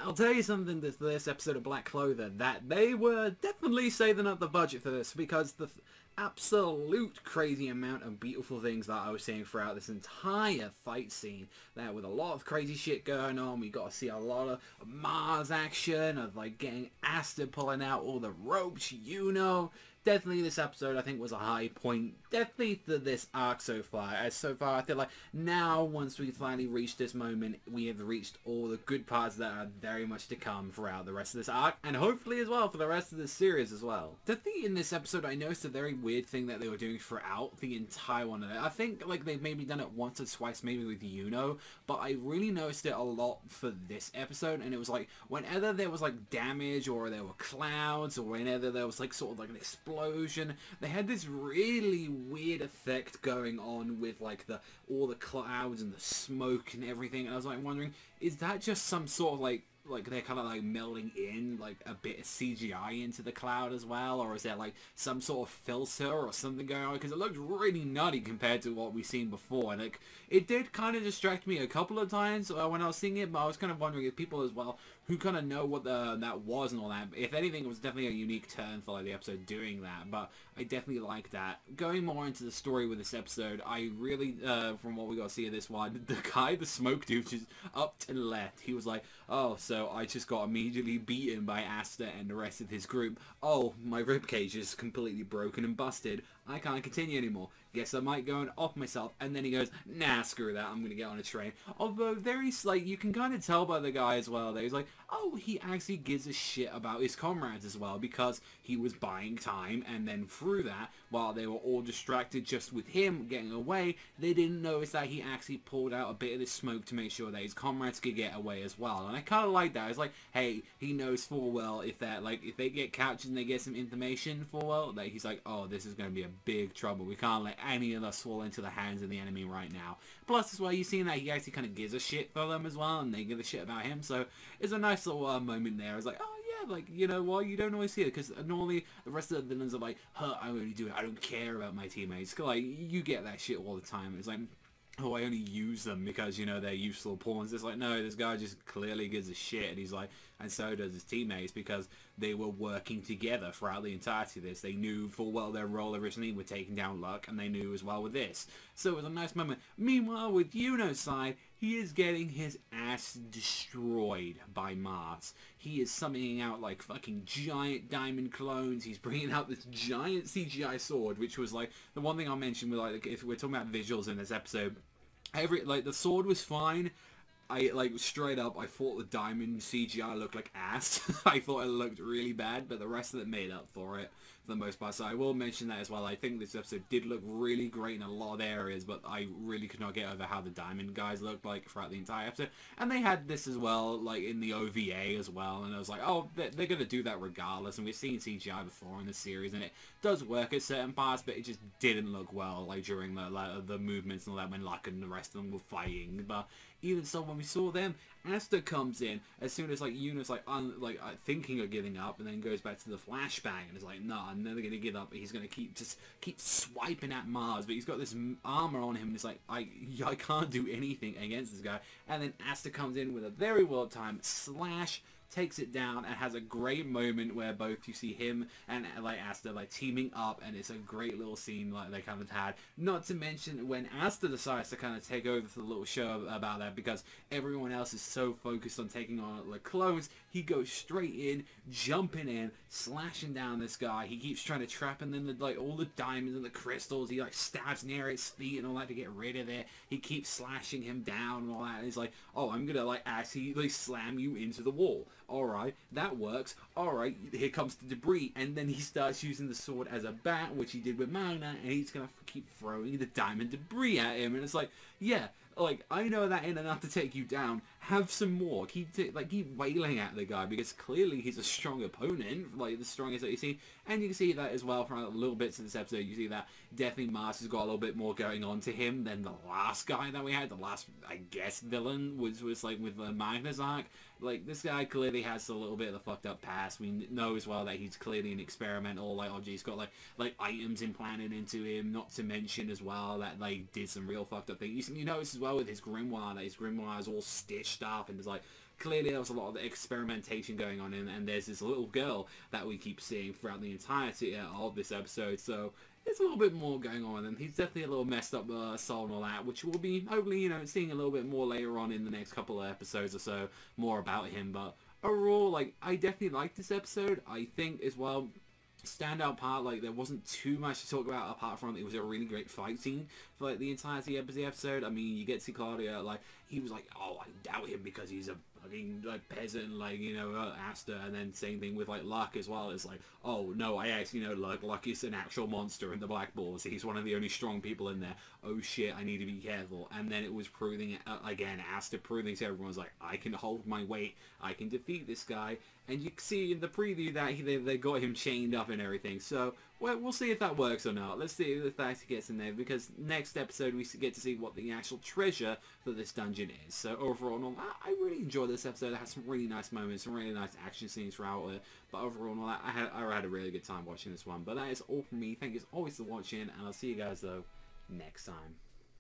I'll tell you something, this episode of Black Clover, that they were definitely saving up the budget for this, because the absolute crazy amount of beautiful things that I was seeing throughout this entire fight scene, that with a lot of crazy shit going on, we got to see a lot of Mars action, of like getting Asta pulling out all the ropes, you know. Definitely this episode I think was a high point, definitely to this arc so far. As so far I feel like now, once we finally reached this moment, we have reached all the good parts that are very much to come throughout the rest of this arc, and hopefully as well for the rest of this series as well. Definitely in this episode I noticed a very weird thing that they were doing throughout the entire one of it. I think like they've maybe done it once or twice maybe with Yuno, but I really noticed it a lot for this episode, and it was like whenever there was like damage or there were clouds or whenever there was like sort of like an explosion, they had this really weird effect going on with like all the clouds and the smoke and everything, and I was like wondering, is that just some sort of like they're kind of like melding in like a bit of CGI into the cloud as well, or is there like some sort of filter or something going on? Because it looked really nutty compared to what we've seen before, and like it did kind of distract me a couple of times when I was seeing it, but I was kind of wondering if people as well who kind of know what that was and all that, if anything, it was definitely a unique turn for like the episode doing that. But I definitely like that. Going more into the story with this episode, I really from what we got to see of this one, the guy, the smoke dude, just up to the left, he was like, oh, so I just got immediately beaten by Asta and the rest of his group. Oh, my ribcage is completely broken and busted. I can't continue anymore. Guess I might go and off myself. And then he goes, nah, screw that, I'm gonna get on a train. Although very like you can kind of tell by the guy as well that he's like, oh, he actually gives a shit about his comrades as well, because he was buying time, and then through that, while they were all distracted just with him getting away, they didn't notice that he actually pulled out a bit of the smoke to make sure that his comrades could get away as well. And I kind of like that. It's like, hey, he knows full well if they get captured and they get some information full well, that he's like, oh, this is going to be a big trouble. We can't let any of us fall into the hands of the enemy right now. Plus as well, you've seen that he actually kind of gives a shit for them as well, and they give a shit about him, so it's a nice little moment there. It's like, oh yeah, like, you know what, you don't always see it, because normally the rest of the villains are like, huh, I only do it, I don't care about my teammates. Like, you get that shit all the time. It's like, oh, I only use them because, you know, they're useful pawns. It's like, no, this guy just clearly gives a shit, and he's like, and so does his teammates, because they were working together throughout the entirety of this. They knew full well their role originally with taking down Luck, and they knew as well with this. So it was a nice moment. Meanwhile, with Yuno's side, he is getting his ass destroyed by Mars. He is summoning out like fucking giant diamond clones. He's bringing out this giant CGI sword, which was like the one thing I'll mention with like, if we're talking about visuals in this episode, the sword was fine. I like straight up, I thought the diamond CGI looked like ass. I thought it looked really bad, but the rest of it made up for it for the most part. So I will mention that as well. I think this episode did look really great in a lot of areas, but I really could not get over how the diamond guys looked like throughout the entire episode. And they had this as well, like in the OVA as well, and I was like, oh, they're gonna do that regardless. And we've seen CGI before in the series, and it does work at certain parts, but it just didn't look well like during the movements and all that when Luck and the rest of them were fighting. But even so, when we saw them, Asta comes in as soon as like Yuno's like thinking of giving up, and then goes back to the flashbang and is like, no, I'm never gonna give up. He's gonna keep swiping at Mars, but he's got this armor on him, and it's like, I can't do anything against this guy. And then Asta comes in with a very well timed slash, takes it down, and has a great moment where both you see him and like Asta like teaming up, and it's a great little scene like they kind of had. Not to mention when Asta decides to kind of take over for the little show about that, because everyone else is so focused on taking on the clones, he goes straight in, jumping in, slashing down this guy. He keeps trying to trap him in like all the diamonds and the crystals. He like stabs near his feet and all that to get rid of it. He keeps slashing him down and all that, and he's like, oh, I'm gonna like actually like slam you into the wall. Alright, that works. Alright, here comes the debris. And then he starts using the sword as a bat, which he did with Magna, and he's gonna keep throwing the diamond debris at him. And it's like, yeah, like, I know that ain't enough to take you down. Have some more. Keep wailing at the guy, because clearly he's a strong opponent, like the strongest that you see. And you can see that as well from a little bits of this episode. You see that definitely Mars has got a little bit more going on to him than the last guy that we had. The last, I guess, villain was like with the Magnus arc. Like, this guy clearly has a little bit of a fucked up past. We know as well that he's clearly an experimental, like, OG. He's got like items implanted into him, not to mention as well that like did some real fucked up things. You notice as well with his grimoire that his grimoire is all stitched up, and there's like clearly there was a lot of experimentation going on, and there's this little girl that we keep seeing throughout the entirety of this episode, so there's a little bit more going on, and he's definitely a little messed up soul and all that, which we'll be hopefully, you know, seeing a little bit more later on in the next couple of episodes or so, more about him. But overall, like, I definitely liked this episode. I think as well, standout part, like, there wasn't too much to talk about apart from it was a really great fight scene for like the entirety of the episode. I mean, you get to see Claudia, like, he was like, oh, I doubt him because he's a fucking like peasant, like, you know, Asta, and then same thing with like Luck as well. It's like, oh no, I actually know Luck is an actual monster in the Black Balls. He's one of the only strong people in there. Oh shit, I need to be careful. And then it was proving again, Asta proving to everyone's like, I can hold my weight, I can defeat this guy. And you see in the preview that they got him chained up and everything. So well, we'll see if that works or not. Let's see if that gets in there, because next episode we get to see what the actual treasure for this dungeon is. So overall, I really enjoyed this episode. It had some really nice moments, some really nice action scenes throughout it. But overall, I had a really good time watching this one. But that is all from me. Thank you as always for watching, and I'll see you guys though next time.